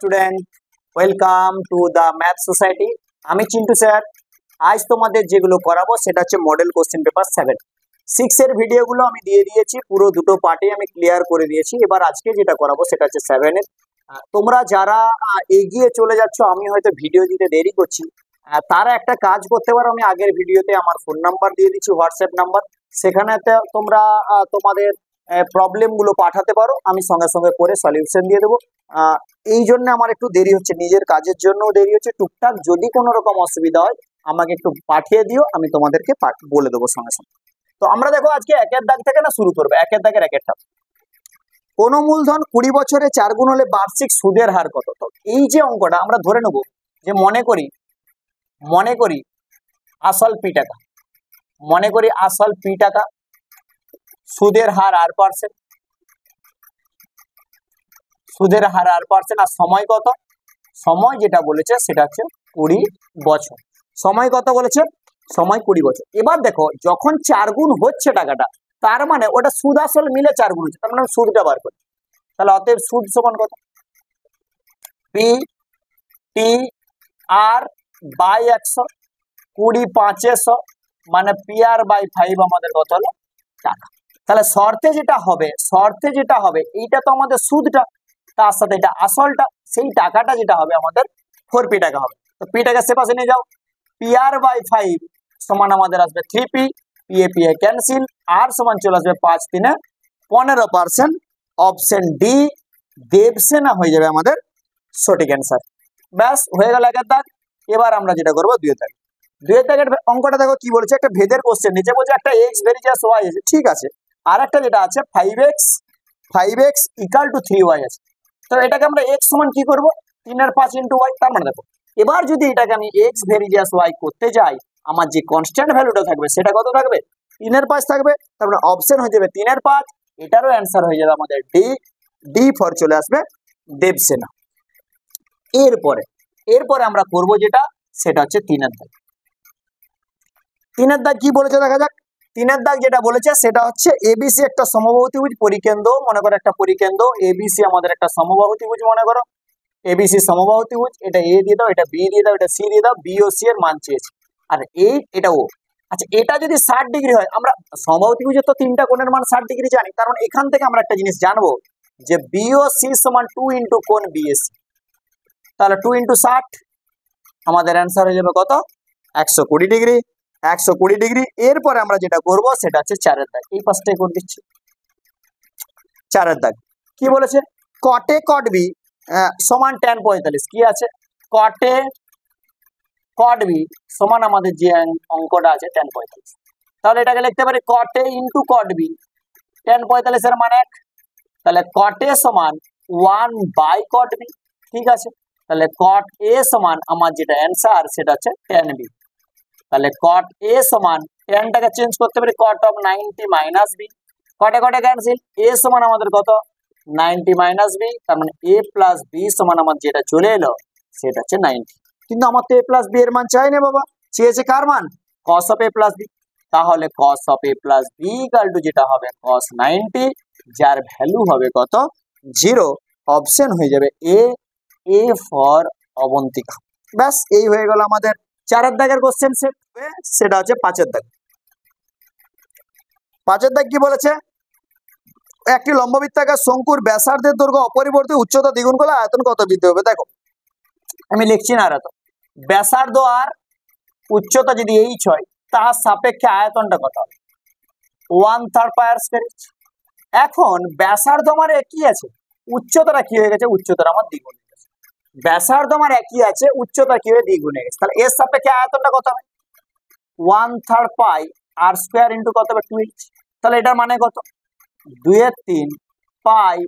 Student, welcome to the math society. আমি Chintu sir. আজ তোমাদের যেগুলো করাবো সেটা হচ্ছে মডেল কোশ্চেন পেপার 7-6 এর ভিডিওগুলো আমি দিয়ে দিয়েছি, পুরো দুটো পার্টে আমি ক্লিয়ার করে দিয়েছি। এবার আজকে যেটা করাবো সেটা হচ্ছে 7 এর। তোমরা যারা এগিয়ে চলে যাচ্ছ, আমি হয়তো ভিডিও দিতে দেরি করছি, তারা একটা কাজ করতে পারো। আমি আগের ভিডিওতে আমার ফোন নাম্বার দিয়ে দিচ্ছি, হোয়াটসঅ্যাপ নাম্বার, সেখানে তোমরা তোমাদের প্রবলেম গুলো পাঠাতে পারো, আমি সঙ্গে সঙ্গে করে সলিউশন দিয়ে দেবো। এই জন্য আমার একটু দেরি হচ্ছে, নিজের কাজের জন্য দেরি হচ্ছে টুকটাক। যদি কোনো রকম অসুবিধা হয় আমাকে একটু পাঠিয়ে দিও, আমি তোমাদেরকে বলে দেবো সঙ্গে সঙ্গে। তো আমরা দেখো আজকে একের দাগ থেকে না শুরু করবো। একের দাগের একেরটা, কোন মূলধন 20 বছরে 4 গুণ হলে বার্ষিক সুদের হার কত? তো এই যে অঙ্কটা আমরা ধরে নেব যে মনে করি আসল পি টাকা, মনে করি আসল পি টাকা, সুদের হার 8%, সুদের হার 8%, আর সময় কত? সময় যেটা বলেছে সেটা হচ্ছে 20 বছর। সময় কত বলেছে? সময় 20 বছর। এবার দেখো যখন 4 গুণ হচ্ছে টাকাটা, তার মানে ওটা সুদ আসল মিলে 4 গুণ হচ্ছে, তার মানে সুদটা বার করি। তাহলে অতএব সুদ সমান কত? পি টি আর বাই 100, 20 5 100, মানে পি আর বাই 5 আমাদের কত হলো? টাকা। তাহলে শর্তে যেটা হবে এইটা তো আমাদের সুদটা, তার সাথে এটা আসলটা, সেই টাকাটা যেটা হবে আমাদের 4p টাকা হবে। তো পি টাকা সে পাশে নিয়ে যাও, পি আর বাই 5 সমান আমাদের আসবে 3p, পি এ ক্যান্সেল, আর সমান চলে আসবে 5 3 15%। অপশন ডি দেবসেনা হয়ে যাবে আমাদের সঠিক অ্যান্সার। ব্যাস হয়ে গেল একের দাগ। এবার আমরা যেটা করবো দুইয়ের দাগ। দুইয়ের দাগের অঙ্কটা দেখো কি বলেছে, একটা ভেদের কোশ্চেন নিচে বলছে একটা x ভেরিয়েস y আছে, ঠিক আছে, আর একটা যেটা আছে 5x ইকুয়াল টু 3y আছে। তো এটাকে আমরা x সমান কি করব? 3/5 ইন্টু y। তার মানে দেখো এবার যদি এটাকে আমি x ভেরিয়েস y করতে যাই, আমার যে কনস্ট্যান্ট ভ্যালুটা থাকবে সেটা কত থাকবে? 3/5 থাকবে। তার মানে অপশন হয়ে যাবে 3/5। এটারও অ্যান্সার হয়ে যাবে আমাদের ডি ফর চলে আসবে দেবসেনা। এরপরে আমরা করব যেটা সেটা হচ্ছে 3-এর দাগ। 3-এর দাগ কি বলেছে দেখা যাক। 3-এর দাগ যেটা বলেছে সেটা হচ্ছে এবিসি একটা সমবাহু ত্রিভুজ, পরিকেন্দ্র মনে করো একটা পরিকেন্দ্র, এবিসি আমাদের একটা সমবাহু ত্রিভুজ মনে করো, এবিসি সমবাহু ত্রিভুজ। এটা এ দিয়ে দাও, এটা বি দিয়ে দাও, এটা সি দিয়ে দাও, বি ও সি এর মান চেয়েছে, আর এটা ও। আচ্ছা, এটা যদি 60 ডিগ্রি হয়, আমরা সমবাহু ত্রিভুজের তো 3টা কোণের মান 60 ডিগ্রি জানি, কারণ এখান থেকে আমরা একটা জিনিস জানবো যে বি ও সি সমান 2 ইন্টু কোণ বিএসি। তাহলে 2 ইন্টু 60 আমাদের অ্যান্সার হয়ে যাবে কত? 120 ডিগ্রি। 120 ডিগ্রি। এরপরে আমরা যেটা করব সেটা হচ্ছে 4-এর দাগ। এই পাশটাই করে দিচ্ছি। 4-এর দাগ কি বলেছে? কটে কট বি সমান tan 45। কি আছে? কটে কট বি সমান আমাদের যে অঙ্কটা আছে tan 45। তাহলে এটাকে লিখতে পারি কটে ইন্টু কট বি, tan 45 এর মান 1। তাহলে কটে সমান 1 বাই কট বি, ঠিক আছে। তাহলে কট এ সমান আমার যেটা অ্যান্সার সেটা হচ্ছে tan বি। তাহলে কট এ সমান ট্যানটাকে চেঞ্জ করতে পারি কট অফ 90 মাইনাস বি, কটে কটে ক্যান্সেল, এ সমান আমাদের কত? 90 মাইনাস বি। তার মানে এ প্লাস বি সমান আমার যেটা চলে এলো সেটা হচ্ছে 90। কিন্তু আমার তো এ প্লাস বি এর মান চাই না বাবা, চেয়েছে কার মান? Cos of A plus B. তাহলে cos of A plus B equal to যেটা হবে কস 90, যার ভ্যালু হবে কত? 0। অপশন হয়ে যাবে এ ফর অবন্তিকা। ব্যাস এই হয়ে গেল আমাদের 4-এর দাগের কোশ্চেন সেট। সেটা হচ্ছে 5-এর দাগ। 5-এর দাগ কি বলেছে? একটি লম্ববৃত্তাকার শঙ্কুর ব্যাসার্ধের দৈর্ঘ্য অপরিবর্তিত, উচ্চতা দ্বিগুণ করলে আয়তন কত বৃদ্ধি হবে? দেখো আমি লিখছি না, আয়তন ব্যাসার্ধ আর উচ্চতা যদি h হয়, তার সাপেক্ষে আয়তনটা কত হবে? 1/3 পাই আর স্কয়ার। এখন ব্যাসার্ধ আমার একই আছে, উচ্চতাটা কি হয়ে গেছে? উচ্চতাটা আমার দ্বিগুণ হয়ে গেছে। ব্যাসার্ধ আমার একই আছে, উচ্চতা কি হয়ে দ্বিগুণ হয়ে গেছে। তাহলে এর সাপেক্ষে আয়তনটা কত হবে? 1/3 পাই আর স্কয়ার ইন্টু কত হবে? 2h। তাহলে এটার মানে কত? 2/3 পাই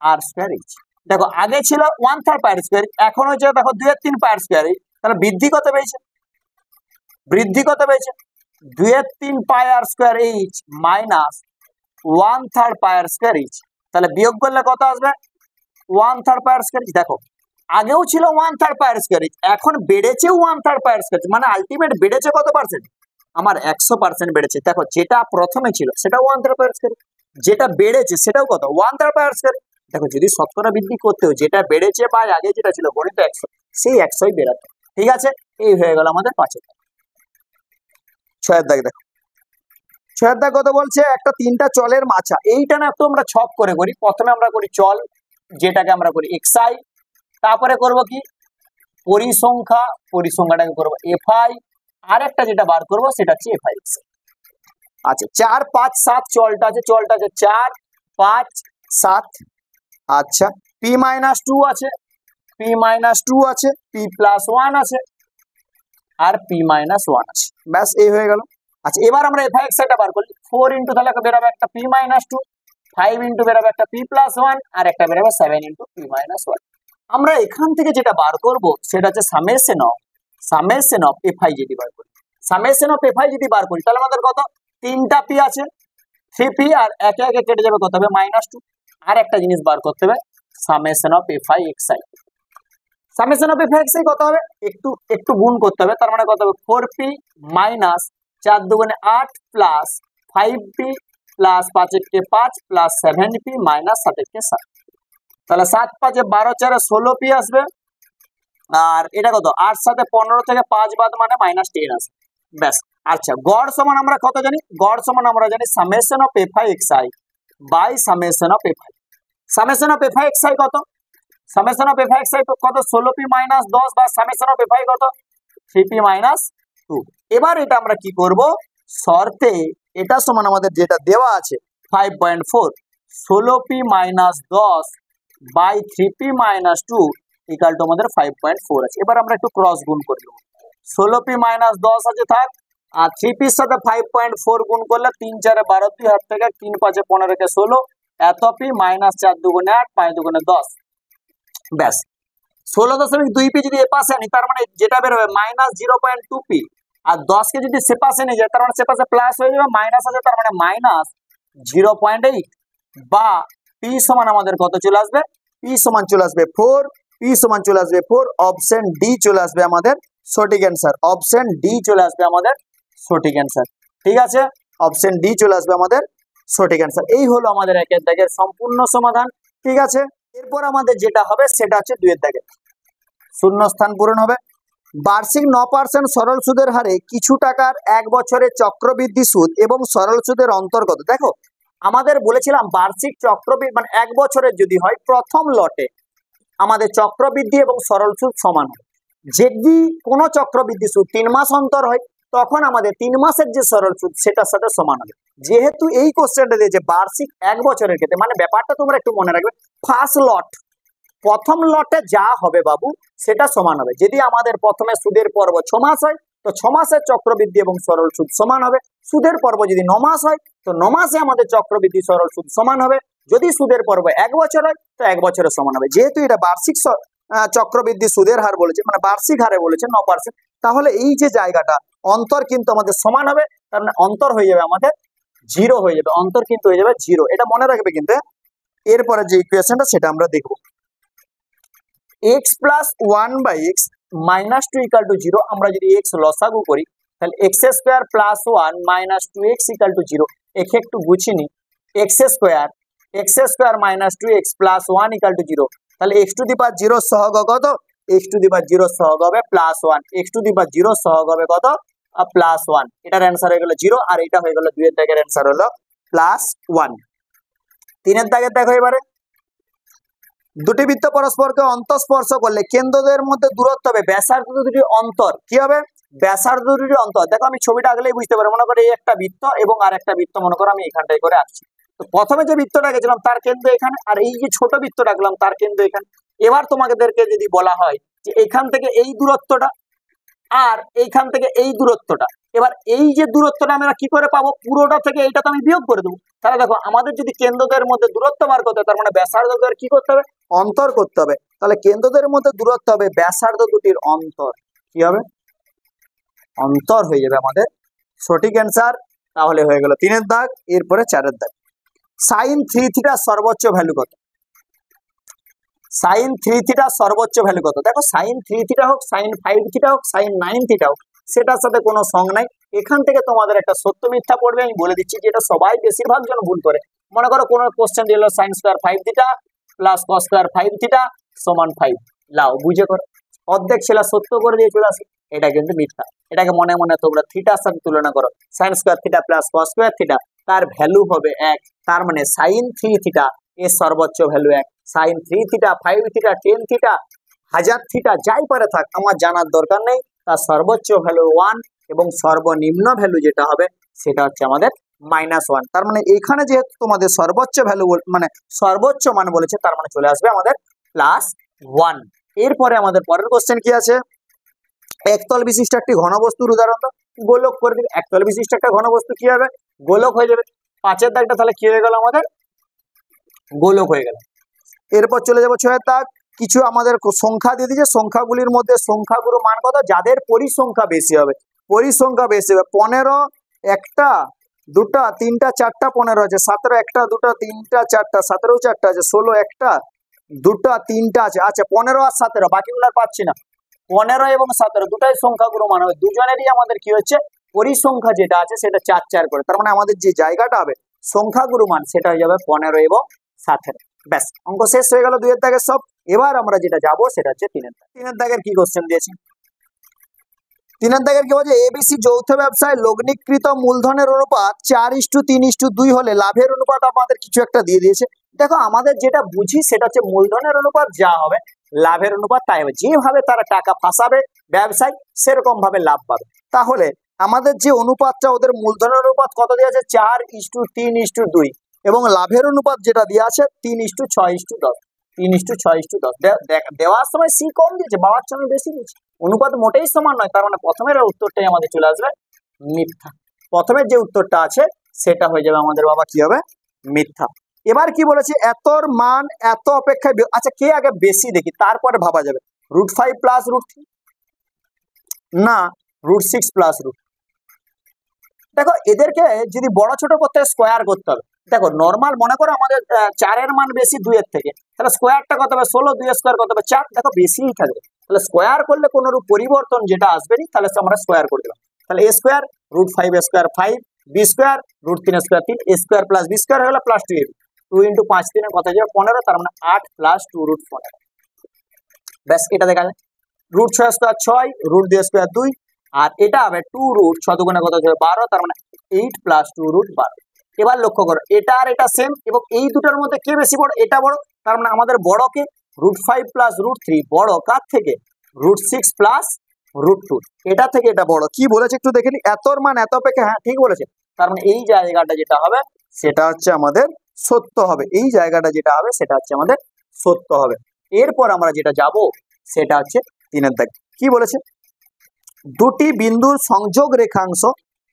আর স্কয়ার h। দেখো আগে ছিল 1/3 পাই আর স্কয়ার, এখন হচ্ছে দেখো 2/3 পাই আর স্কয়ার। তাহলে বৃদ্ধি কত পেয়েছে? 2/3 পাই আর স্কয়ার h মাইনাস 1/3 পাই আর স্কয়ার h। তাহলে বিয়োগ করলে কত আসবে? 1/3 পাই আর স্কয়ার h। দেখো আগেও ছিল 1/3 পাই আর স্কয়ার h, এখন বেড়েছে 1/3 পাই আর স্কয়ার h, মানে আলটিমেট বেড়েছে কত পার্সেন্ট? আমার 100% বেড়েছে। দেখো যেটা প্রথমে ছিল সেটা 1/3 পাই আর স্কয়ার h, যেটা বেড়েছে সেটাও কত 1 তার পাওয়ার স্কয়ার। দেখো যদি শতকরা বৃদ্ধি করতেও যেটা বেড়েছে বা আগে যেটা ছিল গণিত 100 সেই 100ই বেরাতো। ঠিক আছে, এই হয়ে গেল আমাদের 5 দাগ। 6 দাগ দেখো, 6 দাগ কত বলছে, একটা 3টা চলের মাছা। এইটা না একটু আমরা ছক করে করি। প্রথমে আমরা করি চল, যেটাকে আমরা করি xi, তারপরে করব কি পরিসংখ্যা, পরিসংখ্যাটাকে করব fi, আর একটা যেটা বার করব সেটা হচ্ছে fix। আচ্ছা 4 5 7 চলটা আছে 4 5 7। আচ্ছা p - 2 আছে, p - 2 আছে, p + 1 আছে, আর p - 1 আছে। ব্যাস এই হয়ে গেল। আচ্ছা এবার আমরা fix টা বার করি। 4 ইনটু তাহলে বেরোবে একটা p - 2, 5 ইনটু বেরোবে একটা p + 1, আর একটা বেরোবে 7 ইনটু p - 1। আমরা এখান থেকে যেটা বার করব সেটা হচ্ছে সামেশন অফ fi যদি বার করি, সামেশন অফ fi যদি বার করি তাহলে আমাদের কত, 3টা p আছে, 3p, আর একে একে কেটে যাবে কত হবে -2। আর একটা জিনিস বার করতে হবে, summation of fi xi। Summation of fi xi কত হবে, একটু গুণ করতে হবে, তার মানে কত হবে 4p - 4 দুগুণে 8 প্লাস 5p প্লাস 5 একে 5 প্লাস 7p মাইনাস 7 একে 7। তাহলে 7 5 12 4 16p আসবে, আর এটা কত 8 7 15 থেকে 5 বাদ মানে -10 আসবে। ব্যাস। আচ্ছা গড় সমান আমরা কত জানি, গড় সমান আমরা জানি summation of fi xi by summation of fi। Summation of fi xi কত, সামেশন অফ fi xi কত 16p - 10 বা সামেশন অফ fi কত 3p - 2। এবার এটা আমরা কি করব, শর্তে এটা সমান আমাদের যেটা দেওয়া আছে 5.4, 16p - 10 by 3p - 2 equal to আমাদের 5.4 আছে। এবার আমরা একটু ক্রস গুণ করে দেব, 16p - 10 আছে থাক, আর 3p এর সাথে 5.4 গুণ করলে 3 4 12, 2 হাত থেকে 3 5 15 কে 16, এত p -4 দুগুণে 8 5 দুগুণে 10। ব্যাস 16.2p যদি এ পাশে আনি তার মানে যেটা বের হবে -0.2p, আর 10 কে যদি সে পাশে নিয়ে যায় তার মানে সে পাশে প্লাস হয়ে যাবে, মাইনাস আছে তার মানে -0.8, বা p সমান আমাদের কত চলে আসবে, p সমান চলে আসবে 4, p সমান চলে আসবে 4। অপশন ডি চলে আসবে আমাদের সঠিক অ্যান্সার, অপশন ডি চলে আসবে আমাদের সঠিক অ্যান্সার। ঠিক আছে, অপশন ডি চলে আসবে আমাদের সঠিক অ্যান্সার। এই হলো আমাদের 1 দাগের সম্পূর্ণ সমাধান। ঠিক আছে, এরপর আমাদের যেটা হবে সেটা হচ্ছে 2 দাগের শূন্যস্থান পূরণ হবে। বার্ষিক 9% সরল সুদের হারে কিছু টাকার 1 বছরের চক্রবৃদ্ধি সুদ এবং সরল সুদের অন্তর্গত। দেখো আমাদের বলেছিলাম বার্ষিক চক্রবৃদ্ধি মানে 1 বছরের যদি হয় প্রথম লটে আমাদের চক্রবৃদ্ধি এবং সরল সুদ সমান হয়। যদি কোনো চক্রবৃদ্ধি সুদ 3 মাস অন্তর হয় তখন আমাদের 3 মাসের যে সরল সুদ সেটার সাথে সমান হবে। যেহেতু এই কোশ্চেনটা দিয়েছে বার্ষিক 1 বছরের ক্ষেত্রে, মানে ব্যাপারটা তোমরা একটু মনে রাখবে, ফার্স্ট লট প্রথম লটে যা হবে বাবু সেটা সমান হবে। যদি আমাদের প্রথমে সুদের পর্ব 6 মাস হয় তো 6 মাসের চক্রবৃদ্ধি এবং সরল সুদ সমান হবে। সুদের পর্ব যদি 9 মাস হয় তো 9 মাসে আমাদের চক্রবৃদ্ধি সরল সুদ সমান হবে। যদি সুদের পর্ব 1 বছর হয় তো 1 বছরের সমান হবে। যেহেতু এটা বার্ষিক চক্রবৃদ্ধি সুদের হার বলেছে, মানে বার্ষিক হারে বলেছে 9%, তাহলে এই যে জায়গাটা অন্তর কিন্তু আমাদের সমান হবে, তার মানে অন্তর হয়ে যাবে আমাদের 0 হয়ে যাবে, অন্তর কিন্তু হয়ে যাবে 0। এটা মনে রাখবে কিন্তু। এরপরে যে ইকুয়েশনটা সেটা আমরা দেখব, x plus 1/x minus 2 equal to 0। আমরা যদি x লসাগু করি তাহলে x square plus 1 minus 2x equal to 0। একে একটু গুছিয়ে নি, x square minus 2x plus 1 equal to 0। তাহলে x টু দি পাওয়ার 0 সহগ কত, x টু দি পাওয়ার 0 সহগ হবে প্লাস 1, x টু দি পাওয়ার 0 সহগ হবে কত প্লাস 1। এটার অ্যান্সার হয়ে গেল 0, আর এটা হয়ে গেল 2 এর দাগের অ্যান্সার হলো প্লাস 1। 3 এর দাগের দেখো এবারে, দুটি বৃত্ত পরস্পরকে অন্তঃস্পর্শ করলে কেন্দ্রদের মধ্যে দূরত্ব হবে ব্যাসার্ধ দুটির অন্তর। কি হবে, ব্যাসার্ধ দুটির অন্তর। দেখো আমি ছবিটা আগলেই বুঝতে পারবো, মনে করো এই একটা বৃত্ত এবং আর একটা বৃত্ত মনে করো আমি এখানটাই করে আঁকছি। তো প্রথমে যে বৃত্তটা গেছিলাম তার কেন্দ্র এখানে, আর এই যে ছোট বৃত্তটা আঁকলাম তার কেন্দ্র এখানে। এবার তোমাদেরকে যদি বলা হয় যে এখান থেকে এই দূরত্বটা আর এইখান থেকে এই দূরত্বটা, এবার এই যে দূরত্বটা আমরা কি করে পাবো, পুরোটা থেকে এইটা তো আমি বিয়োগ করে দেবো। তাহলে দেখো আমাদের যদি কেন্দ্রদের মধ্যে দূরত্ব বার করতে হয় তার মানে ব্যাসার্ধদের কি করতে হবে, অন্তর করতে হবে। তাহলে কেন্দ্রদের মধ্যে দূরত্ব হবে ব্যাসার্ধ দুটির অন্তর। কি হবে, অন্তর হয়ে যাবে আমাদের সঠিক অ্যান্সার। তাহলে হয়ে গেল 3 এর দাগ। এরপরে 4 এর দাগ, sin 3 থিটা সর্বোচ্চ ভ্যালু কত। sin 3 থিটা সর্বোচ্চ ভ্যালু কত। দেখো sin 3 থিটা হোক, sin 5 থিটা হোক, sin 9 থিটা হোক, সেটার সাথে কোনো সঙ্গ নাই। এখান থেকে তোমাদের একটা সত্য মিথ্যা পড়বে, আমি বলে দিচ্ছি, যেটা সবাই বেশিরভাগ জন ভুল করে। মনে করো কোনো কোশ্চেন দিল sin square 5 theta plus cos square 5 theta সমান 5, লাও বুঝে করো, অর্ধেক ছেলে সত্য করে দিয়ে চলে আসি, এটা কিন্তু মিথ্যা। এটাকে মনে মনে তোমরা থিটার সাথে তুলনা করো, sin square theta plus cos square theta, তার ভ্যালু হবে 1, তার মানে sin 3 থিটা এর সর্বোচ্চ value 1, sin 3 theta 5 theta 10 theta 1000 theta যাই পারে থাক আমার জানার দরকার নেই, তার সর্বোচ্চ ভ্যালু 1 এবং সর্বনিম্ন ভ্যালু যেটা হবে সেটা হচ্ছে আমাদের -1। তার মানে এখানে যেহেতু তোমাদের সর্বোচ্চ ভ্যালু মানে সর্বোচ্চ মান বলেছে, তার মানে চলে আসবে আমাদের +1। এরপরে আমাদের পরের কোশ্চেন কি আছে, একতল বিশিষ্ট একটি ঘনবস্তুর উদাহরণ দাও, গোলক করে দিবে। একতল বিশিষ্ট একটা ঘনবস্তু কি হবে, গোলক হয়ে যাবে। 5 এর দাগটা তাহলে কি হয়ে গেল আমাদের, গোলক হয়ে গেল। এরপর চলে যাবো 6 এর দাগ, কিছু আমাদের সংখ্যা দিয়ে দিয়েছে, সংখ্যাগুলির মধ্যে সংখ্যাগুলো মান কত, যাদের পরিসংখ্যা বেশি হবে, পরিসংখ্যা বেশি হবে 15 একটা দুটা তিনটা চারটা 15 আছে, 17 একটা দুটা তিনটা চারটা 17 চারটা আছে, 16 একটা দুটা তিনটা আছে, আচ্ছা 15 আর 17 বাকিগুলো আর পাচ্ছি না, 15 এবং 17 দুটাই সংখ্যাগুলো মান হবে, দুজনেরই আমাদের কি হচ্ছে পরিসংখ্যা যেটা আছে সেটা 4 4 করে, তার মানে আমাদের যে জায়গাটা হবে সংখ্যাগুলো মান সেটা হয়ে যাবে 15 এবং 17। ব্যাস অঙ্ক শেষ হয়ে গেল 2 এর দাগের সব। এবার আমরা যেটা যাবো সেটা হচ্ছে 3 এর দাগ। 3 এর দাগের কি কোশ্চেন দিয়েছি, 3 এর দাগের কি বলছে, এবিসি যৌথ ব্যবসায় লগ্নিকৃত মূলধনের অনুপাত 4:3:2 হলে লাভের অনুপাত আমাদের কিছু একটা দিয়ে দিয়েছে। দেখো আমাদের যেটা বুঝি সেটা হচ্ছে মূলধনের অনুপাত যা হবে লাভের অনুপাত তাই হবে, যেভাবে তারা টাকা ফাঁসাবে ব্যবসায় সেরকম ভাবে লাভ পাবে। তাহলে আমাদের যে অনুপাতটা ওদের মূলধনের অনুপাত কত দেওয়া আছে 4:3:2 এবং লাভের অনুপাত যেটা দেওয়া আছে 3:6:10, 3:6:10 দেওয়ার সময় সি কম দিয়েছে, বাবার সময় বেশি দিয়েছে, অনুপাত মোটেই সমান নয়, তার মানে প্রথমের উত্তরটাই আমাদের চলে আসবে মিথ্যা। প্রথমের যে উত্তরটা আছে সেটা হয়ে যাবে আমাদের বাবা কি হবে মিথ্যা। এবার কি বলেছে, এতর মান এত অপেক্ষায় আচ্ছা কে আগে বেশি দেখি তারপরে ভাবা যাবে, √5 প্লাস √3 না √6 প্লাস √, দেখো এদেরকে যদি বড় ছোট করতে স্কোয়ার করতে হবে। দেখো নর্মাল মনে করো আমাদের 4 এর মান বেশি 2 এর থেকে, তাহলে স্কোয়ারটা কত হবে 16, 2 স্কোয়ার কত হবে 4, দেখো বেশিই থাকবে, তাহলে স্কোয়ার করলে কোনো পরিবর্তন যেটা আসবে না, তাহলে আমরা স্কোয়ার করে দিলাম, তাহলে a square √5 square 5, b square √3 square 3, a square plus b square হলো প্লাস 2ab, 2 × 5 3 কত যাবে 15, তার মানে 8 প্লাস 2 √15। ব্যাস এটা দেখা যায়, √6 স্কোয়ার 6, √2 স্কোয়ার 2, আর এটা হবে 2√6 দুগুণে কত হবে 12, তার মানে 8 প্লাস 2√12। এবার লক্ষ্য করো এটা আর এটা সেম, এবং এই দুটার মধ্যে কে বেশি বড়, এটা বড়, তার মানে আমাদের বড়কে √5 প্লাস √3 বড় কার থেকে √6 প্লাস √2, এটা থেকে এটা বড়। কি বলেছে একটু দেখে নি, এতর মান এত অপেক্ষা, হ্যাঁ ঠিক বলেছে, তার মানে এই জায়গাটা যেটা হবে সেটা হচ্ছে আমাদের সত্য হবে, এই জায়গাটা যেটা হবে সেটা হচ্ছে আমাদের সত্য হবে। এরপর আমরা যেটা যাব সেটা হচ্ছে 3 এর দাগ। কি বলেছে, দুটি বিন্দুর সংযোগ রেখাংশ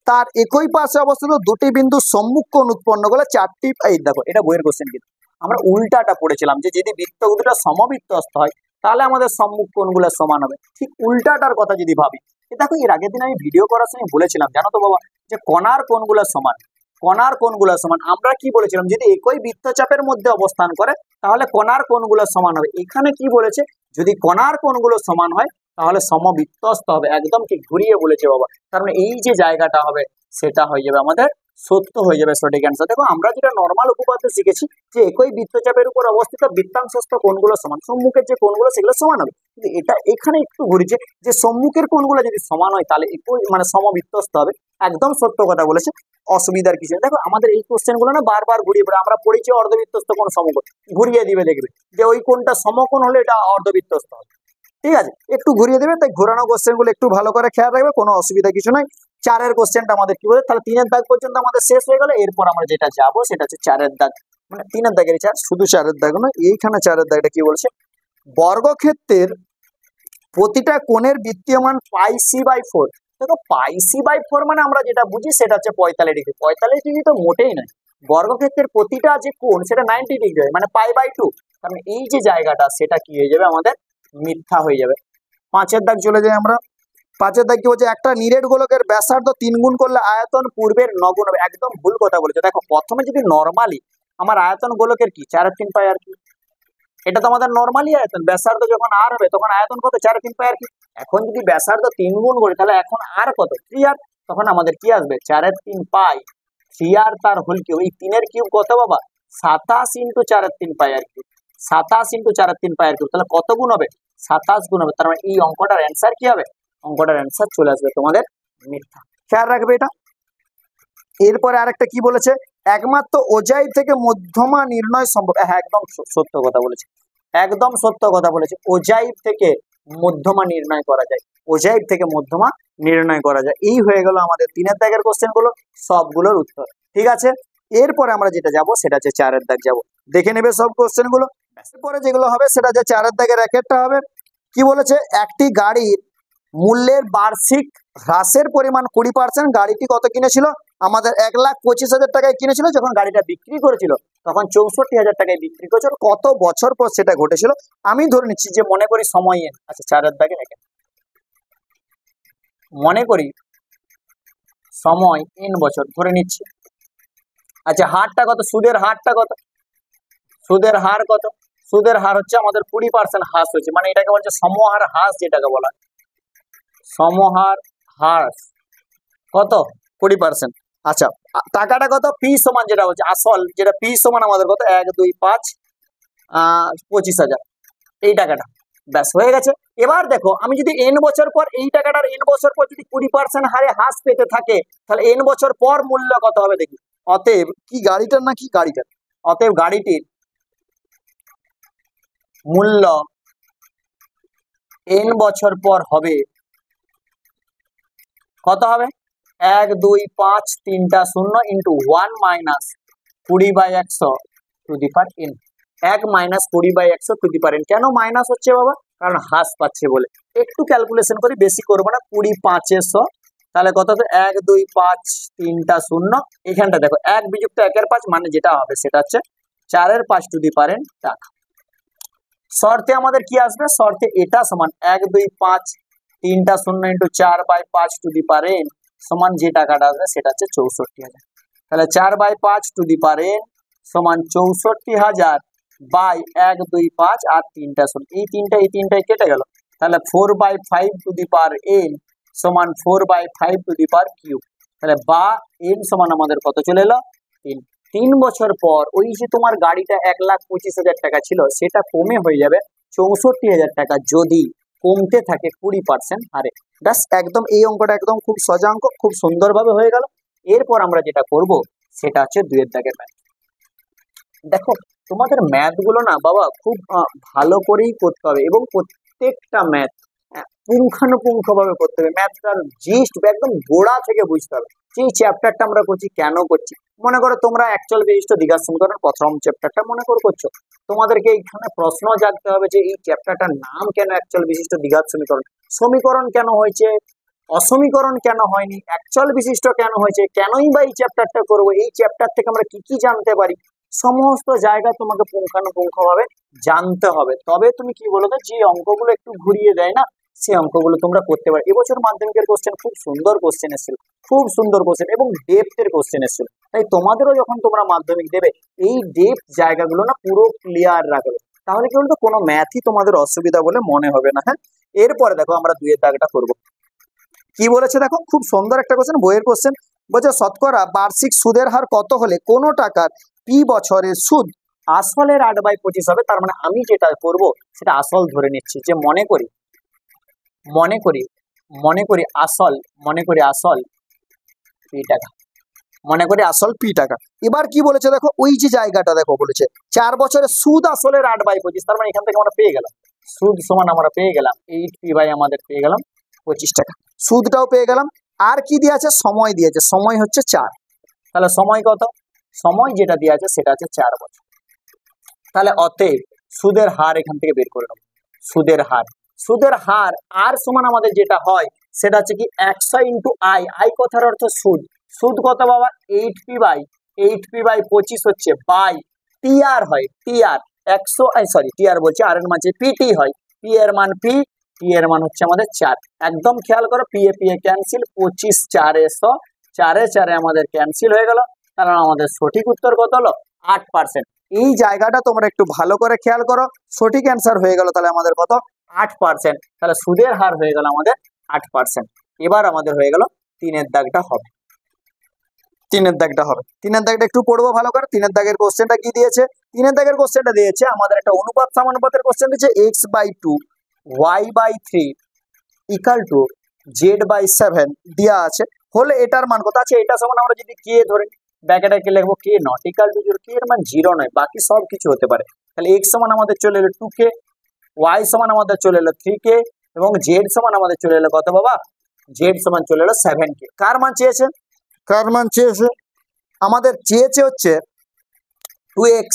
তার একই পাশে অবস্থিত দুটি বিন্দুর সম্মুখ কোণ উৎপন্ন করলে 4টি, এই দেখো এটা বইয়ের কোশ্চেন, কিন্তু আমরা উল্টাটা পড়েছিলাম যে যদি বৃত্ত দুটো সমবৃত্তস্থ হয় তাহলে আমাদের সম্মুখ কোণগুলো সমান হবে, ঠিক উল্টাটার কথা যদি ভাবি, দেখো এর আগের দিন আমি ভিডিও করার সময় বলেছিলাম জানো তো বাবা যে কণার কোণগুলো সমান, কণার কোণগুলো সমান, আমরা কি বলেছিলাম যদি একই বৃত্তচাপের মধ্যে অবস্থান করে তাহলে কণার কোণগুলো সমান হবে। এখানে কি বলেছে, যদি কণার কোণগুলো সমান হয় তাহলে সমবৃত্তস্থ হবে, একদম ঠিক ঘুরিয়ে বলেছে বাবা, তার মানে এই যে জায়গাটা হবে সেটা হয়ে যাবে আমাদের সত্য হয়ে যাবে, সঠিক অ্যান্সার। দেখো আমরা যেটা নর্মাল উপপাদ্য শিখেছি যে একই বৃত্তচাপের উপর অবস্থিত বৃত্তাংশস্থ কোণগুলো সমান, সম্মুখের যে কোণগুলো সেগুলো সমান হবে, কিন্তু এটা এখানে একটু ঘুরেছে যে সম্মুখের কোণগুলো যদি সমান হয় তাহলে একই মানে সমবৃত্তস্থ হবে, একদম সত্য কথা বলেছে, অসুবিধার কিছু নেই। দেখো আমাদের এই কোশ্চেন গুলো না বারবার ঘুরিয়ে পড়ে, আমরা পড়েছি অর্ধবৃত্তস্থ কোণ সমকোণ, ঘুরিয়ে দিবে দেখবে যে ওই কোণটা সমকোণ হলে এটা অর্ধবৃত্তস্থ হবে, ঠিক আছে একটু ঘুরিয়ে দেবে, তাই ঘোরানো কোশ্চেন গুলো একটু ভালো করে খেয়াল রাখবে, কোনো অসুবিধা কিছু নাই। 4 এর কোশ্চেনটা আমাদের কি বলে, তাহলে 3 এর দাগ পর্যন্ত আমাদের শেষ হয়ে গেল। এরপর আমরা যেটা যাবো সেটা হচ্ছে 4 এর দাগ, মানে 3 এর দাগের 4, শুধু 4 এর দাগ নয়, এইখানে 4 এর দাগটা কি বলছে, বর্গক্ষেত্রের প্রতিটা কোণের বৃত্তীয় মান πc/4। দেখো πc/4 মানে আমরা যেটা বুঝি সেটা হচ্ছে 45 ডিগ্রি, 45 ডিগ্রি তো মোটেই নয়, বর্গক্ষেত্রের প্রতিটা যে কোণ সেটা 90 ডিগ্রি হয়, মানে π/2, কারণ এই যে জায়গাটা সেটা কি হয়ে যাবে আমাদের মিথ্যা হয়ে যাবে। 5 এর দাগ চলে যাই আমরা, 5 এর দাগ কি বলছে, একটা নিরেট গোলকের ব্যাসার্ধ 3 গুণ করলে আয়তন পূর্বের 9 গুণ হবে, একদম ভুল কথা বলেছে। দেখো প্রথমে যদি নরমালি আমার আয়তন গোলকের কি 4/3 পাই আর কি, এটা তো আমাদের নরমালি আয়তন, ব্যাসার্ধ যখন আর হবে তখন আয়তন কত 4/3 পাই আর কি, এখন যদি ব্যাসার্ধ 3 গুণ করি তাহলে এখন আর কত 3 আর, তখন আমাদের কি আসবে 4/3 পাই থ্রি আর তার হোল কিউব, এই 3 এর কিউব কত বাবা 27 ইন্টু 4/3 পাই আর কিউব, 27 ইন্টু 4/3 পাই আর কিউব, তাহলে কত গুণ হবে 27 গুণ হবে। তার মানে এই অঙ্কটার অ্যান্সার কি হবে, অঙ্কটার অ্যান্সার চলে আসবে তোমাদের মিথ্যা। খেয়াল রাখবে এটা। এরপরে আরেকটা কি বলেছে, একমাত্র ওজাই থেকে মধ্যমা নির্ণয় সম্ভব। হ্যাঁ একদম সত্য কথা বলেছে, একদম সত্য কথা বলেছে, ওজাইব থেকে মধ্যমা নির্ণয় করা যায়, ওজাইব থেকে মধ্যমা নির্ণয় করা যায়। এই হয়ে গেল আমাদের 3 দাগের কোশ্চেন গুলো, সবগুলোর উত্তর। ঠিক আছে, এরপরে আমরা যেটা যাব সেটা হচ্ছে 4 দাগ যাব, দেখে নেবে সব কোশ্চেন গুলো। এরপরে যেগুলো হবে সেটা হচ্ছে 4 দাগের একটা হবে কি বলেছে, একটি গাড়ির মূল্যের বার্ষিক হ্রাসের পরিমাণ 20%। গাড়িটি কত কিনেছিল আমাদের 1,25,000 টাকায় কিনেছিল, যখন গাড়িটা বিক্রি করেছিল তখন 64,000 টাকায় বিক্রি করেছিল। কত বছর পর সেটা ঘটেছিল, আমি ধরে নিচ্ছি যে মনে করি সময় এন। আচ্ছা 4 দাগে দেখেন, মনে করি সময় এন বছর ধরে নিচ্ছি। আচ্ছা হারটা কত, সুদের হারটা কত, সুদের হার কত, সুদের হার হচ্ছে আমাদের 20% হ্রাস হয়েছে, মানে এটাকে বলছে সমহার হ্রাস, যেটাকে বলা সমহার হ্রাস কত 20%। আচ্ছা টাকাটা কত, পি সমান যেটা হচ্ছে আসল, যেটা পি সমান আমাদের কত 1, 2, 5, 25,000, এই টাকাটা ব্যাস হয়ে গেছে। এবার দেখো আমি যদি এন বছর পর এই টাকাটার এন বছর পর যদি 20% হারে হ্রাস পেতে থাকে, তাহলে এন বছর পর মূল্য কত হবে দেখি। অতএব কি গাড়িটার না কি গাড়িটার, অতএব গাড়িটির মূল্য এন বছর পর হবে কত হবে 1, 2, 5, 3টা 0 into 1 minus 20/100 to the power n, 1 minus 20/100 to the power n। কেন মাইনাস হচ্ছে বাবা, কারণ হ্রাস পাচ্ছে বলে। একটু ক্যালকুলেশন করি, বেশি করবো না, 20 5 100, তাহলে কত হবে 1, 2, 5, 3টা 0, এখানটা দেখো 1 বিযুক্ত 1 এর 5 মানে যেটা হবে সেটা হচ্ছে 4 এর 5 টু দি পাওয়ার n টাকা। শর্তে আমাদের কি আসবে, শর্তে এটা সমান 1, 2, 5, 3টা 0 into 4/5 to the power n সমান যে টাকাটা আসবে সেটা হচ্ছে 64,000। তাহলে 4/5 টু দি পাওয়ার n সমান 64,000 বাই 1, 2, 5 আর 3টা 0, এই তিনটাই কেটে গেল, তাহলে 4/5 টু দি পাওয়ার n সমান 4/5 টু দি পাওয়ার কিউব। তাহলে বা n সমান আমাদের কত চলে এলো 3। 3 বছর পর ওই যে তোমার গাড়িটা 1,25,000 টাকা ছিল সেটা কমে হয়ে যাবে 64,000 টাকা, যদি কমতে থাকে 20% হারে। ব্যাস একদম এই অঙ্কটা একদম খুব সোজা অঙ্ক, খুব সুন্দরভাবে হয়ে গেল। এরপর আমরা যেটা করব সেটা হচ্ছে 2 দাগের ম্যাথ। দেখো তোমাদের ম্যাথ গুলো না বাবা খুব ভালো করেই করতে হবে, এবং প্রত্যেকটা ম্যাথ পুঙ্খানুপুঙ্খ ভাবে করতে হবে। ম্যাথটার জিস্ট একদম গোড়া থেকে বুঝতে হবে যে এই চ্যাপ্টারটা আমরা করছি কেন করছি। মনে করো তোমরা অ্যাকচুয়াল বিশিষ্ট দ্বিঘাত সমীকরণ প্রথম চ্যাপ্টারটা মনে করছো, তোমাদেরকে এইখানে প্রশ্ন জানতে হবে যে এই চ্যাপ্টারটার নাম কেন অ্যাকচুয়াল বিশিষ্ট দ্বিঘাত সমীকরণ, সমীকরণ কেন হয়েছে, অসমীকরণ কেন হয়নি, অ্যাকচুয়াল বিশিষ্ট কেন হয়েছে, কেনই বা এই চ্যাপ্টারটা করবো, এই চ্যাপ্টার থেকে আমরা কি কি জানতে পারি, সমস্ত জায়গা তোমাকে পুঙ্খানুপুঙ্খ ভাবে জানতে হবে। তবে তুমি কি বলো তো, যে অঙ্কগুলো একটু ঘুরিয়ে দেয় না সেই অঙ্কগুলো তোমরা করতে পারো। এবছর মাধ্যমিকের কোশ্চেন খুব সুন্দর কোশ্চেন এসেছিল, খুব সুন্দর কোশ্চেন এবং ডেপথের কোশ্চেন এসেছিল। তাই তোমাদেরও যখন তোমরা মাধ্যমিক দেবে এই ডেপথ জায়গাগুলো না পুরো ক্লিয়ার রাখবে, তাহলে কি বলতো কোনো ম্যাথই তোমাদের অসুবিধা বলে মনে হবে না। হ্যাঁ এরপরে দেখো আমরা 2 এর দাগটা করবো। কি বলেছে দেখো, খুব সুন্দর একটা কোশ্চেন, বইয়ের কোশ্চেন। বলছে শতকরা বার্ষিক সুদের হার কত হলে কোন টাকার পি বছরের সুদ আসলের 8/25 হবে। তার মানে আমি যেটা করব সেটা আসল ধরে নিচ্ছি, যে মনে করি আসল পি টাকা, মনে করি আসল পি টাকা। এবার কি বলেছে দেখো, ওই যে জায়গাটা দেখো বলেছে 4 বছরের সুদ আসলের 8/25, তার মানে এখান থেকে আমরা পেয়ে গেলাম সুদ সমান আমরা পেয়ে গেলাম 8p বাই আমাদের পেয়ে গেলাম 25 টাকা, সুদটাও পেয়ে গেলাম। আর কি দিয়ে আছে, সময় দিয়েছে, সময় হচ্ছে 4, তাহলে সময় কত, সময় যেটা দিয়ে আছে সেটা হচ্ছে 4 বছর। তাহলে অতএব সুদের হার এখান থেকে বের করে নেব, সুদের হার আর সমান আমাদের যেটা হয় সেটা হচ্ছে কি 100 ইন্টু আই, আই কথার অর্থ সুদ, সুদ কত বাবা 8p বাই 25 হচ্ছে বাই টিআর হয়, টিআর 100 সরি টিআর বলছি, আর এর মাঝে পিটি হয়, পি এর মান পি, টি এর মান হচ্ছে আমাদের 4। একদম খেয়াল করো, পি এ ক্যান্সেল, 25 4 এ 100, 4 এ 4 আমাদের ক্যান্সেল হয়ে গেল, কারণ আমাদের সঠিক উত্তর কত হলো 8%। এই জায়গাটা তোমরা একটু ভালো করে খেয়াল করো, সঠিক অ্যান্সার হয়ে গেল তাহলে আমাদের কত 8%, তাহলে সুদের হার হয়ে গেল আমাদের 8%। এবার আমাদের হয়ে গেল 3 এর দাগটা হবে। তিনের দাগটা হবে। তিনের দাগটা একটু পড়বো ভালো করে। তিনের দাগের কোশ্চেনটা কি দিয়েছে? তিনের দাগের কোশ্চেনটা দিয়েছে আমাদের একটা অনুপাত সমানুপাতের কোশ্চেন দিয়েছে, x/2 y/3 equal to z/7 দেওয়া আছে। হলে এটার মান কত আছে? এটা সমান আমরা যদি কে ধরে ব্র্যাকেটে কে লিখবো, কে নট ইকাল টু 0, কে এর মান 0 নয়, বাকি সব কিছু হতে পারে। তাহলে x সমান আমাদের চলে এলো 2k, y সমান আমাদের চলে এলো 3k, এবং z সমান আমাদের চলে এলো কত বাবা? z সমান চলে এলো 7k। কার মান চেয়েছে? কার মান চেয়েছে? আমাদের চেয়েছে হচ্ছে 2x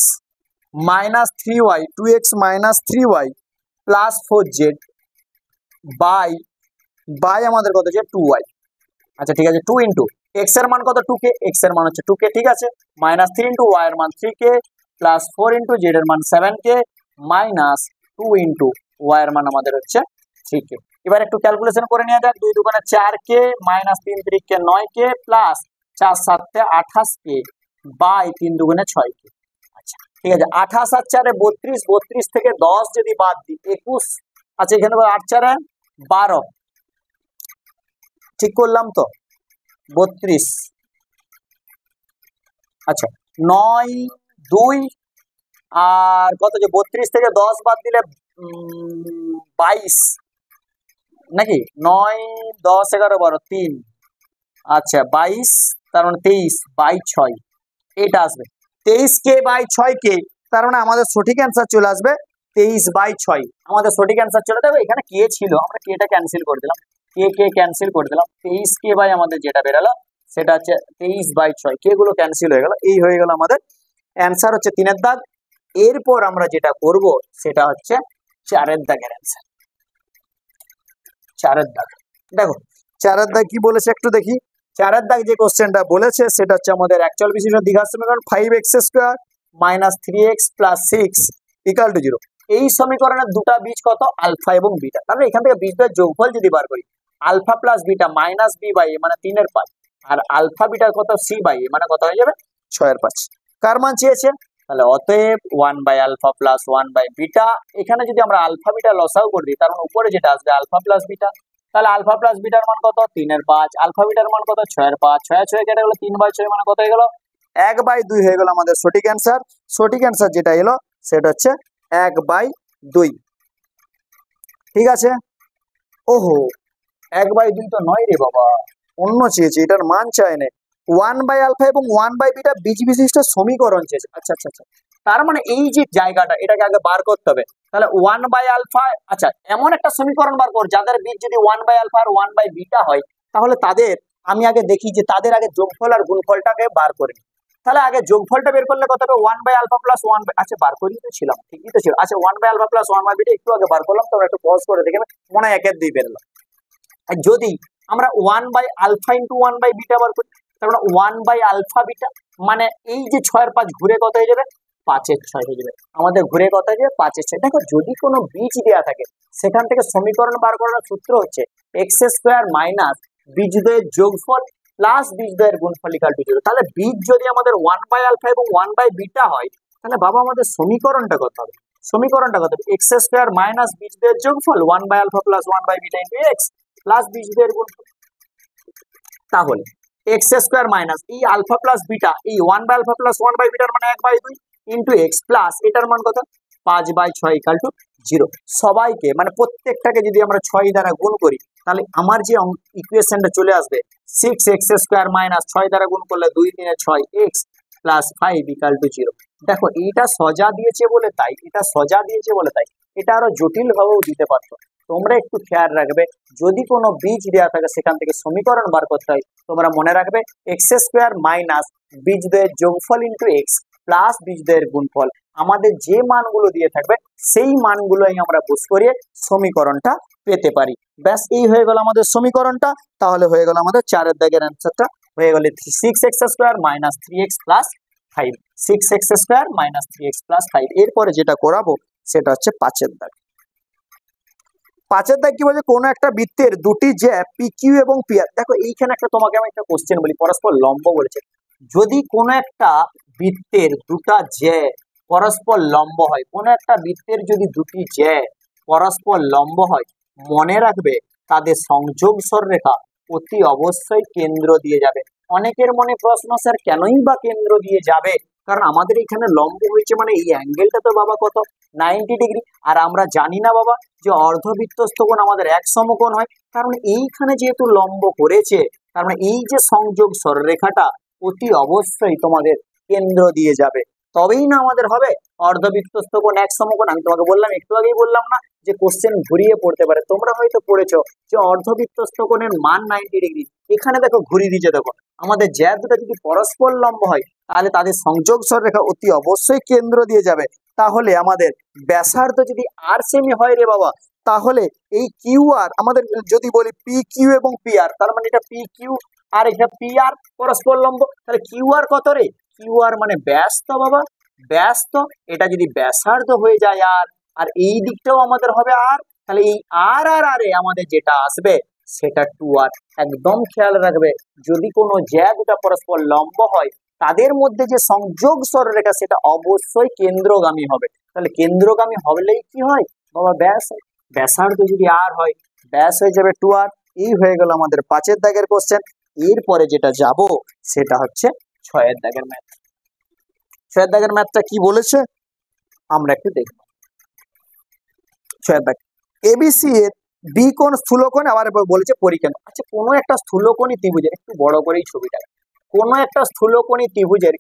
minus 3y, 2x minus 3y plus 4z by আমাদের কত আছে? 2y। আচ্ছা ঠিক আছে, 2 ইন্টু x এর মান কত? 2k, x এর মান হচ্ছে 2k, ঠিক আছে, মাইনাস 3 ইন্টু y এর মান 3k প্লাস 4 ইন্টু z এর মান 7k মাইনাস 2 ইন্টু y এর মান আমাদের হচ্ছে 3k। এবার একটু ক্যালকুলেশন করে নেওয়া যাক। 2 দুগুণে 4k minus 3 3k 9k plus 4 7 28k by 3 দুগুণে 6k। আচ্ছা ঠিক আছে, 28 আর 4 32, 32 থেকে 10 যদি বাদ দিই 21। আচ্ছা এখানে 8 4 12, ঠিক করলাম তো? 32। আচ্ছা 9 2 আর কত যে 32 থেকে 10 বাদ দিলে 22 নাকি? 9 10 11 12 3, আচ্ছা 22, তার মানে 23 বাই 6 এটা আসবে। 23k/6k, তার মানে আমাদের সঠিক অ্যান্সার চলে আসবে 23/6। আমাদের সঠিক অ্যান্সার চলে যাবে। এখানে কে ছিল, আমরা কেটা ক্যান্সেল করে দিলাম, কে ক্যান্সেল করে দিলাম। 23k বাই আমাদের যেটা বেরালো সেটা হচ্ছে 23/6, কে গুলো ক্যান্সেল হয়ে গেল। এই হয়ে গেল আমাদের অ্যান্সার হচ্ছে 3-এর দাগ। এরপর আমরা যেটা করব সেটা হচ্ছে 4-এর দাগের অ্যান্সার। 4-এর দাগ দেখো, 4-এর দাগ কি বলেছে একটু দেখি। 4-এর দাগ যে কোশ্চেনটা বলেছে সেটা হচ্ছে আমাদের অ্যাকচুয়াল বিশিষ্ট দ্বিঘাত সমীকরণ 5x² minus 3x plus 6 equal to 0। এই সমীকরণের দুটা বীজ কত? আলফা এবং বিটা। তাহলে এখান থেকে বীজটার যোগফল যদি বার করি, alpha plus beta minus b/a মানে 3/5, আর আলফা বিটার কত? c/a মানে কত হয়ে যাবে? 6/5। কার মান চেয়েছে? তাহলে অতএব 1/α প্লাস 1/β। এখানে যদি আমরা আলফা বিটা লসাও করে দিই, তার মানে উপরে যেটা আসবে আলফা প্লাস বিটা। তাহলে আলফা প্লাস বিটার মান কত? 3/5, আলফা বিটার মান কত? 6/5, 6 কেটে গেল 3/6 মানে কত হয়ে গেল? 1/2 হয়ে গেল আমাদের সঠিক অ্যান্সার। সঠিক অ্যান্সার যেটা এলো সেটা হচ্ছে 1/2। ঠিক আছে। ওহো, 1/2 তো নয় রে বাবা, অন্য চেয়েছে, এটার মান চায় না। 1/α এবং 1/β বীজ বিশিষ্ট সমীকরণ চেয়েছে। আচ্ছা আচ্ছা আচ্ছা, তার মানে এই যে জায়গাটা এটাকে আগে বার করতে হবে। তাহলে 1/α, আচ্ছা এমন একটা সমীকরণ বার কর যাদের বীজ যদি 1/α আর 1/β হয়, তাহলে তাদের আমি আগে দেখি যে তাদের আগে যোগফল আর গুণফলটাকে বার করি। তাহলে আগে যোগফলটা বের করলে কত হবে? 1/α প্লাস 1, আচ্ছা বার করি তো ছিলাম, ঠিকই তো ছিল। আচ্ছা 1/α প্লাস 1/β একটু আগে বার করলাম, তোমরা একটু পজ করে দেখে মনে হয় 1 এর 2 বেরোলো। আর যদি আমরা 1/α ইন্টু 1/β বার করি, তার মানে 1/α বিটা মানে এই যে 6/5 ঘুরে কত হয়ে যাবে? 5/6 হয়ে যাবে। আমাদের ঘুরে কত হয়ে যাবে? 5/6। দেখো যদি কোনো বীজ দেওয়া থাকে সেখান থেকে সমীকরণ বার করার সূত্র হচ্ছে x² মাইনাস বীজদ্বয়ের যোগফল প্লাস বীজদ্বয়ের গুণফল ইকুয়াল টু 0। তাহলে বীজ যদি আমাদের 1/α এবং 1/β হয়, তাহলে বাবা আমাদের সমীকরণটা কত হবে? সমীকরণটা কত হবে? x² মাইনাস বীজদ্বয়ের যোগফল 1/α প্লাস 1/β ইন্টু x প্লাস বীজদ্বয়ের গুণফল। তাহলে x² মাইনাস এই আলফা প্লাস বিটা, এই 1/α প্লাস 1/β মানে 1/2 ইন্টু x প্লাস এটার মান কত? 5/6 ইকুয়াল টু 0। সবাইকে মানে প্রত্যেকটাকে যদি আমরা 6 দ্বারা গুণ করি, তাহলে আমার যে ইকুয়েশনটা চলে আসবে 6x² মাইনাস 6 দ্বারা গুণ করলে 2 3 6x প্লাস 5 ইকুয়াল টু 0। দেখো এইটা সোজা দিয়েছে বলে তাই, এটা সোজা দিয়েছে বলে তাই, এটা আরো জটিল ভাবেও দিতে পারতো। তোমরা একটু খেয়াল রাখবে, যদি কোনো বীজ দেওয়া থাকে সেখান থেকে সমীকরণ বার করতে হয়, তোমরা মনে রাখবে x² মাইনাস বীজদ্বয়ের যোগফল ইন্টু x প্লাস বীজদ্বয়ের গুণফল। আমাদের যে মানগুলো দিয়ে থাকবে সেই মানগুলোই আমরা বুঝ করিয়ে সমীকরণটা পেতে পারি। ব্যাস এই হয়ে গেল আমাদের সমীকরণটা। তাহলে হয়ে গেল আমাদের 4-এর দাগের অ্যান্সারটা হয়ে গেল 6x² minus 3x plus 5, 6x² minus 3x plus 5। এরপরে যেটা করাবো সেটা হচ্ছে 5-এর দাগ। 5-এর দাগ কি বলছে? কোন একটা বৃত্তের দুটি জ্যা PQ এবং PR। দেখো এইখানে একটা তোমাকে আমি একটা কোশ্চেন বলি, পরস্পর লম্ব বলেছে। যদি কোনো একটা বৃত্তের দুটা জ্যা পরস্পর লম্ব হয়, কোনো একটা বৃত্তের যদি দুটি জ্যা পরস্পর লম্ব হয়, মনে রাখবে তাদের সংযোগ সরলরেখা অতি অবশ্যই কেন্দ্র দিয়ে যাবে। অনেকের মনে প্রশ্ন, স্যার কেনই বা কেন্দ্র দিয়ে যাবে? কারণ আমাদের এখানে লম্ব হয়েছে মানে এই অ্যাঙ্গেলটা তো বাবা কত, 90 ডিগ্রি। আর আমরা জানি না বাবা যে অর্ধবৃত্তস্থ কোণ আমাদের এক সমকোণ হয়, কারণ এইখানে যেহেতু লম্ব করেছে, তার মানে এই যে সংযোগ সরলরেখাটা অতি অবশ্যই তোমাদের কেন্দ্র দিয়ে যাবে, তবেই না আমাদের হবে অর্ধবৃত্তস্থ কোণ এক সমকোণ। আমি তোমাকে বললাম, একটু আগেই বললাম না যে কোশ্চেন ঘুরিয়ে পড়তে পারে, তোমরা হয়তো পড়েছো যে অর্ধবৃত্তস্থ কোণের মান 90 ডিগ্রি। এখানে দেখো ঘুরিয়ে দিয়েছে, দেখো আমাদের জ্যা দুটো যদি পরস্পর লম্ব হয় তাহলে তাদের সংযোগ সরলরেখা অতি অবশ্যই কেন্দ্র দিয়ে যাবে। তাহলে আমাদের ব্যাসার্ধ যদি আর সেমি হয় রে বাবা, তাহলে এই কিউ আর আমাদের যদি বলি পি কিউ এবং পি আর, তার মানে এটা পি কিউ আর এটা পি আর পরস্পর লম্ব, তাহলে কিউ আর কত রে? কিউ আর মানে ব্যাস তো বাবা, ব্যাস তো। এটা যদি ব্যাসার্ধ হয়ে যায় আর, আর এই দিকটাও আমাদের হবে আর, তাহলে এই আর আর আর এ আমাদের যেটা আসবে সেটা 2r। একদম খেয়াল রাখবে, যদি কোনো জ্যা দুটা পরস্পর লম্ব হয় তাদের মধ্যে যে সংযোগ সরলরেখা সেটা অবশ্যই কেন্দ্রগামী হবে। তাহলে কেন্দ্রগামী হলেই কি হয় বাবা? ব্যাস। ব্যাসার্ধ যদি আর হয়, ব্যাস হয়ে যাবে 2r। এই হয়ে গেল আমাদের 5 দাগের কোশ্চেন। এরপরে যেটা যাব সেটা হচ্ছে 6 দাগের ম্যাথ। 6 দাগের ম্যাথটা কি বলেছে আমরা একটু দেখব। 6 দাগ, এবিসি এর বি কোণ স্থূলকোণ, আবার বলেছে পরিকেন্দ্র। আচ্ছা, কোনো একটা স্থূলকোণী ত্রিভুজের, একটু বড় করেই ছবিটা, কোনো একটা স্থূলকোণী ত্রিভুজের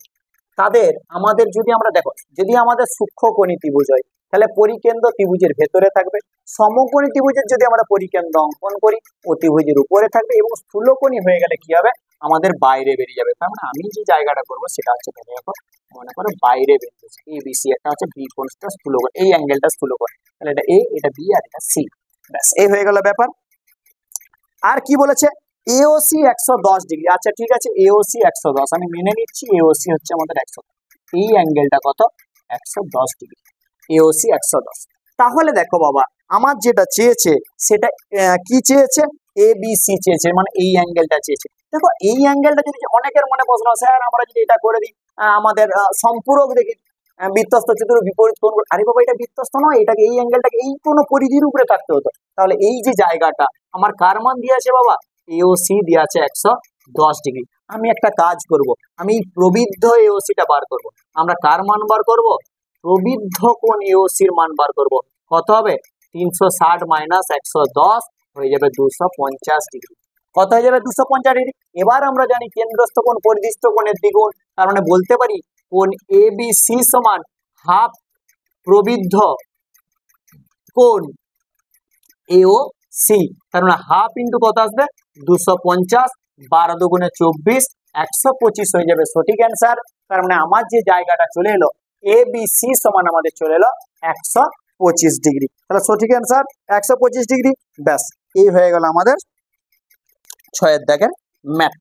তাদের আমাদের যদি আমরা দেখো, যদি আমাদের সূক্ষ্মকোণী ত্রিভুজ হয় তাহলে পরিকেন্দ্র ত্রিভুজের ভেতরে থাকবে, সমকোণী ত্রিভুজের যদি আমরা পরিকেন্দ্র অঙ্কন করি ও ত্রিভুজের উপরে থাকবে, এবং স্থূলকোণী হয়ে গেলে কি হবে আমাদের বাইরে বেরিয়ে যাবে। তার মানে আমি যে জায়গাটা করবো সেটা হচ্ছে মনে করো বাইরে বেরিয়ে যাচ্ছে। এ বি সি একটা হচ্ছে বি কোণটা স্থূলকোণ, এই অ্যাঙ্গেলটা স্থূলকোণ, তাহলে এটা এ, এটা বি আর এটা সি। ব্যাস, এই হয়ে গেল ব্যাপার। আর কি বলেছে? AOC 110 degree. আচ্ছা ঠিক আছে, এওসি 110 আমি মেনে নিচ্ছি, এওসি হচ্ছে আমাদের 110, এই অ্যাঙ্গেলটা কত? 110 ডিগ্রি, এওসি 110। তাহলে দেখো বাবা, আমার যেটা চেয়েছে সেটা কি চেয়েছে? এ বি সি চেয়েছে, মানে এই অ্যাঙ্গেলটা চেয়েছে। দেখো এই অ্যাঙ্গেলটা যদি, অনেকের মনে প্রশ্ন, স্যার আমরা যদি এটা করে দিই আমাদের সম্পূরক দেখি বৃত্তস্থ চতুর্ভুজ বিপরীত কোণ, আরে বাবা এটা বৃত্তস্থ নয়, এটাকে এই অ্যাঙ্গেলটাকে এই কোনো পরিধির উপরে থাকতে হতো। তাহলে এই যে জায়গাটা আমার কার মান দিয়ে আছে বাবা? এওসি দিয়ে আছে 110 ডিগ্রি। আমি একটা কাজ করব, আমি প্রবৃদ্ধ এওসিটা বার করব। আমরা কার মান বার করব? প্রবৃদ্ধ কোণ এওসির মান বার করব। কত হবে? 360 মাইনাস 110 হয়ে যাবে 250 ডিগ্রি। কত হয়ে যাবে? 250 ডিগ্রি। এবার আমরা জানি কেন্দ্রস্থ কোণ পরিধিস্থ কোণের দ্বিগুণ, তার মানে বলতে পারি কোণ এ বি সি সমান হাফ প্রবৃদ্ধ কোণ এও সি, তার মানে হাফ ইন্টু কত আসবে? 250, 12 দুগুণে 24, 125 হয়ে যাবে সঠিক অ্যান্সার। তার মানে আমার যে জায়গাটা চলে এলো এ বি সি সমান আমাদের চলে এলো 125 ডিগ্রি, তাহলে সঠিক অ্যান্সার 125 ডিগ্রি। ব্যাস, এই হয়ে গেল আমাদের 6 দাগের ম্যাথ।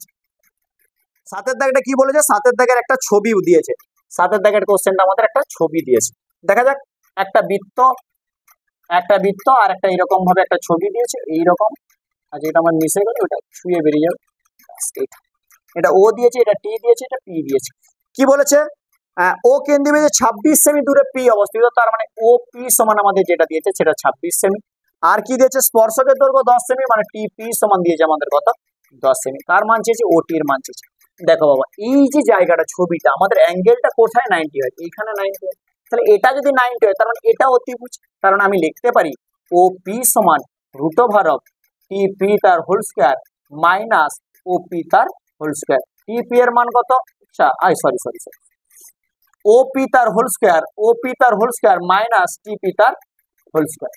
7 দাগটা কি বলেছে? 7 দাগের একটা ছবিও দিয়েছে। 7 দাগের কোশ্চেনটা আমাদের একটা ছবি দিয়েছে, দেখা যাক। একটা বৃত্ত আর একটা এরকম ভাবে একটা ছবি দিয়েছে, এইরকম। আচ্ছা, এটা আমার মিশে গেল, ওটা ছুঁয়ে বেরিয়ে যাবে। এটা ও দিয়েছে, এটা টি দিয়েছে, এটা পি দিয়েছে। কি বলেছে? ও কেন্দ্রবিন্দু 26 সেমি দূরে পি অবস্থিত, তার মানে ও পি সমান আমাদের যেটা দিয়েছে সেটা 26 সেমি। আর কি দিয়েছে? স্পর্শকের দৈর্ঘ্য 10 সেমি, মানে টি পি সমান দিয়েছে আমাদের কত? 10 সেমি। কার মান চেয়েছে? ও টির মান চেয়েছে। দেখো বাবা, এই যে জায়গাটা ছবিটা আমাদের অ্যাঙ্গেলটা কোথায় 90 হয়? এইখানে 90 হয়। তাহলে এটা যদি 90 হয় তার মানে এটা অতিভুজ, কারণ আমি লিখতে পারি ও পি সমান root over of T P তার whole square minus O P তার হোল স্কয়ার। টি পি এর মান কত? সরি, ও পি তার whole square minus T P তার হোল স্কয়ার।